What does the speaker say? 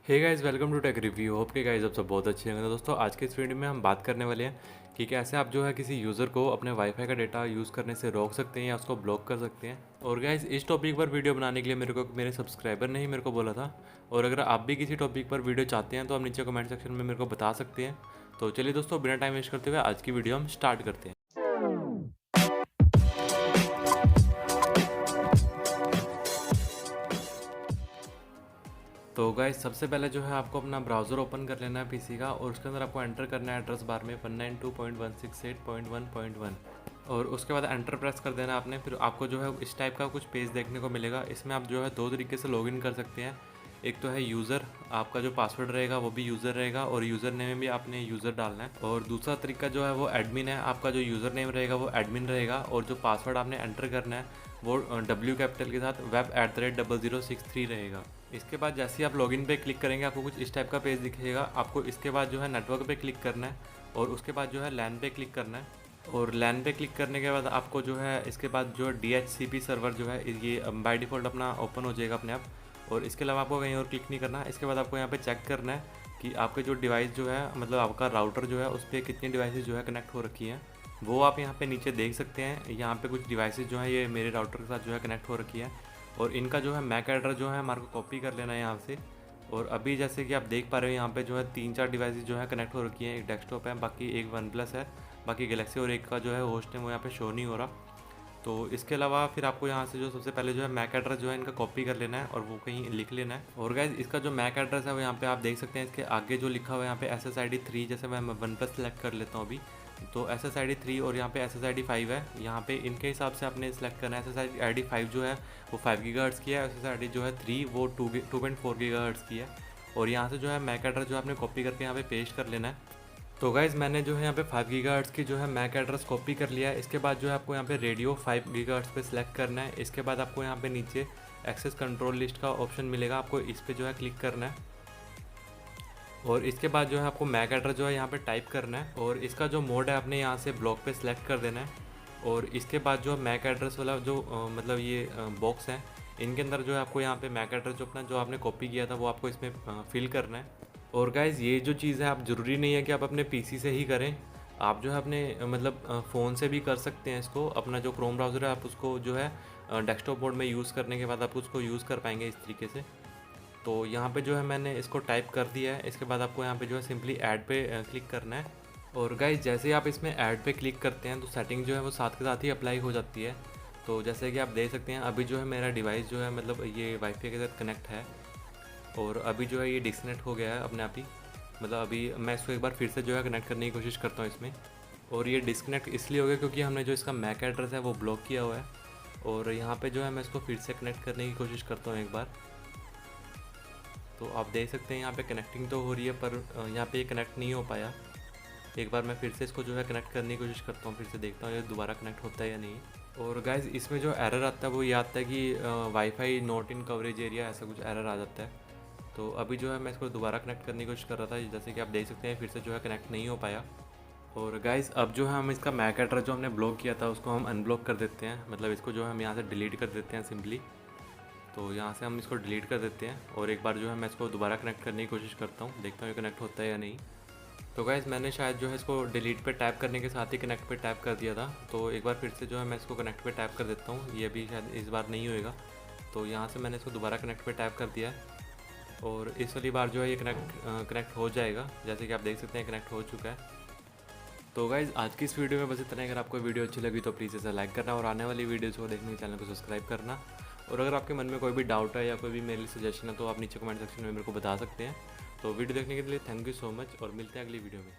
Hey guys, welcome to tech review. Hope के guys आप सब बहुत अच्छे होंगे। तो दोस्तों, आज के इस वीडियो में हम बात करने वाले हैं कि कैसे आप जो है किसी यूज़र को अपने वाईफाई का डेटा यूज़ करने से रोक सकते हैं या उसको ब्लॉक कर सकते हैं। और गाइस, इस टॉपिक पर वीडियो बनाने के लिए मेरे को मेरे सब्सक्राइबर ने ही मेरे को बोला था। और अगर आप भी किसी टॉपिक पर वीडियो चाहते हैं तो आप नीचे कमेंट सेक्शन में मेरे को बता सकते हैं। तो चलिए दोस्तों, बिना टाइम वेस्ट करते हुए आज की वीडियो हम स्टार्ट करते हैं। तो गाइस, सबसे पहले जो है आपको अपना ब्राउज़र ओपन कर लेना है पीसी का, और उसके अंदर आपको एंटर करना है एड्रेस बार में 192.168.1.1 और उसके बाद एंटर प्रेस कर देना आपने। फिर आपको जो है इस टाइप का कुछ पेज देखने को मिलेगा। इसमें आप जो है दो तरीके से लॉगिन कर सकते हैं। एक तो है यूज़र, आपका जो पासवर्ड रहेगा वो भी यूज़र रहेगा और यूज़र नेम में भी आपने यूज़र डालना है। और दूसरा तरीका जो है वो एडमिन है, आपका जो यूज़र नेम रहेगा वो एडमिन रहेगा और जो पासवर्ड आपने एंटर करना है वो W कैपिटल के साथ web@0063 रहेगा। इसके बाद जैसे ही आप लॉगिन पे क्लिक करेंगे आपको कुछ इस टाइप का पेज दिखेगा। आपको इसके बाद जो है नेटवर्क पे क्लिक करना है और उसके बाद जो है लैन पे क्लिक करना है। और लैन पे क्लिक करने के बाद आपको जो है इसके बाद जो DHCP सर्वर जो है ये बाय डिफ़ॉल्ट अपना ओपन हो जाएगा अपने आप। और इसके अलावा आपको कहीं और क्लिक नहीं करना। इसके बाद आपको यहाँ पे चेक करना है कि आपके जो डिवाइस जो है, मतलब आपका राउटर जो है उस पर कितनी डिवाइसेस जो है कनेक्ट हो रखी हैं, वो आप यहाँ पे नीचे देख सकते हैं। यहाँ पे कुछ डिवाइसेस जो है ये मेरे राउटर के साथ जो है कनेक्ट हो रखी है और इनका जो है मैक एड्रेस जो है हमारे को कॉपी कर लेना है यहाँ से। और अभी जैसे कि आप देख पा रहे हो यहाँ पे जो है 3-4 डिवाइसेस जो है कनेक्ट हो रखी हैं। एक डेस्कटॉप है, बाकी एक वन प्लस है, बाकी गैलेक्सी, और एक का जो है होस्ट है वो यहाँ पे शो नहीं हो रहा। तो इसके अलावा फिर आपको यहाँ से जो सबसे पहले जो है मैक एड्रेस जो है इनका कॉपी कर लेना है और वो कहीं लिख लेना है। और गाइज, इसका जो मैक एड्रेस है वो यहाँ पे आप देख सकते हैं। इसके आगे जो लिखा हुआ है यहाँ पे SSID 3, जैसे मैं वन प्लस सेलेक्ट कर लेता हूँ अभी, तो SSID 3 और यहाँ पे SSID 5 है। यहाँ पे इनके हिसाब से आपने सेलेक्ट करना है। SSID 5 जो है वो 5 गीगाहर्ट्ज़ की है, SSID जो है 3 वो 2.4 गीगाहर्ट्ज़ की है। और यहाँ से जो है मैक एड्रेस जो आपने कॉपी करके यहाँ पे पेस्ट कर लेना है। तो गाइज़, मैंने जो है यहाँ पे 5 गीगाहर्ट्ज़ की जो है मैक एड्रेस कॉपी कर लिया है। इसके बाद जो है आपको यहाँ पे रेडियो 5 गीगाहर्ट्ज़ पे सिलेक्ट करना है। इसके बाद आपको यहाँ पे नीचे एक्सेस कंट्रोल लिस्ट का ऑप्शन मिलेगा, आपको इस पे जो है क्लिक करना है। और इसके बाद जो है आपको मैक एड्रेस जो है यहाँ पे टाइप करना है और इसका जो मोड है आपने यहाँ से ब्लॉक पे सिलेक्ट कर देना है। और इसके बाद जो मैक एड्रेस वाला जो मतलब ये बॉक्स है, इनके अंदर जो है आपको यहाँ पे मैक एड्रेस जो अपना जो आपने कॉपी किया था वो आपको इसमें फिल करना है। और गाइज़, ये जो चीज़ है आप ज़रूरी नहीं है कि आप अपने पीसी से ही करें। आप जो है अपने मतलब फ़ोन से भी कर सकते हैं इसको। अपना जो क्रोम ब्राउज़र है आप उसको जो है डेस्कटॉप मोड में यूज़ करने के बाद आप उसको यूज़ कर पाएंगे इस तरीके से। तो यहाँ पे जो है मैंने इसको टाइप कर दिया है। इसके बाद आपको यहाँ पे जो है सिंपली ऐड पे क्लिक करना है। और गाइज़, जैसे ही आप इसमें ऐड पे क्लिक करते हैं तो सेटिंग जो है वो साथ के साथ ही अप्लाई हो जाती है। तो जैसे कि आप देख सकते हैं अभी जो है मेरा डिवाइस जो है मतलब ये वाईफाई के साथ कनेक्ट है और अभी जो है ये डिस्कनेक्ट हो गया है अपने आप ही। मतलब अभी मैं इसको एक बार फिर से जो है कनेक्ट करने की कोशिश करता हूँ इसमें। और ये डिस्कनेक्ट इसलिए हो गया क्योंकि हमने जो इसका मैक एड्रेस है वो ब्लॉक किया हुआ है। और यहाँ पे जो है मैं इसको फिर से कनेक्ट करने की कोशिश करता हूँ एक बार। तो आप देख सकते हैं यहाँ पे कनेक्टिंग तो हो रही है पर यहाँ पे ये कनेक्ट नहीं हो पाया। एक बार मैं फिर से इसको जो है कनेक्ट करने की कोशिश करता हूँ, फिर से देखता हूँ ये दोबारा कनेक्ट होता है या नहीं। और गाइज़, इसमें जो एरर आता है वो ये आता है कि wifi not in coverage area, ऐसा कुछ एरर आ जाता है। तो अभी जो है मैं इसको दोबारा कनेक्ट करने की कोशिश कर रहा था, जैसे कि आप देख सकते हैं फिर से जो है कनेक्ट नहीं हो पाया। और गाइज़, अब जो है हम इसका मैक एड्रेस जो हमने ब्लॉक किया था उसको हम अनब्लॉक कर देते हैं। मतलब इसको जो है हम यहाँ से डिलीट कर देते हैं सिंपली। तो यहाँ से हम इसको डिलीट कर देते हैं और एक बार जो है मैं इसको दोबारा कनेक्ट करने की कोशिश करता हूँ, देखता हूँ ये कनेक्ट होता है या नहीं। तो गाइज़, मैंने शायद जो है इसको डिलीट पे टैप करने के साथ ही कनेक्ट पे टैप कर दिया था। तो एक बार फिर से जो है मैं इसको कनेक्ट पे टैप कर देता हूँ, ये भी शायद इस बार नहीं होएगा। तो यहाँ से मैंने इसको दोबारा कनेक्ट पे टैप कर दिया है और इस वाली बार जो है ये कनेक्ट हो जाएगा। जैसे कि आप देख सकते हैं कनेक्ट हो चुका है। तो गाइज़, आज की इस वीडियो में बस इतना ही। अगर आपको वीडियो अच्छी लगी तो प्लीज़ इसे लाइक करना और आने वाली वीडियोज़ को देखने के चैनल को सब्सक्राइब करना। और अगर आपके मन में कोई भी डाउट है या कोई भी मेरे लिए सजेशन है तो आप नीचे कमेंट सेक्शन में मेरे को बता सकते हैं। तो वीडियो देखने के लिए थैंक यू सो मच और मिलते हैं अगली वीडियो में।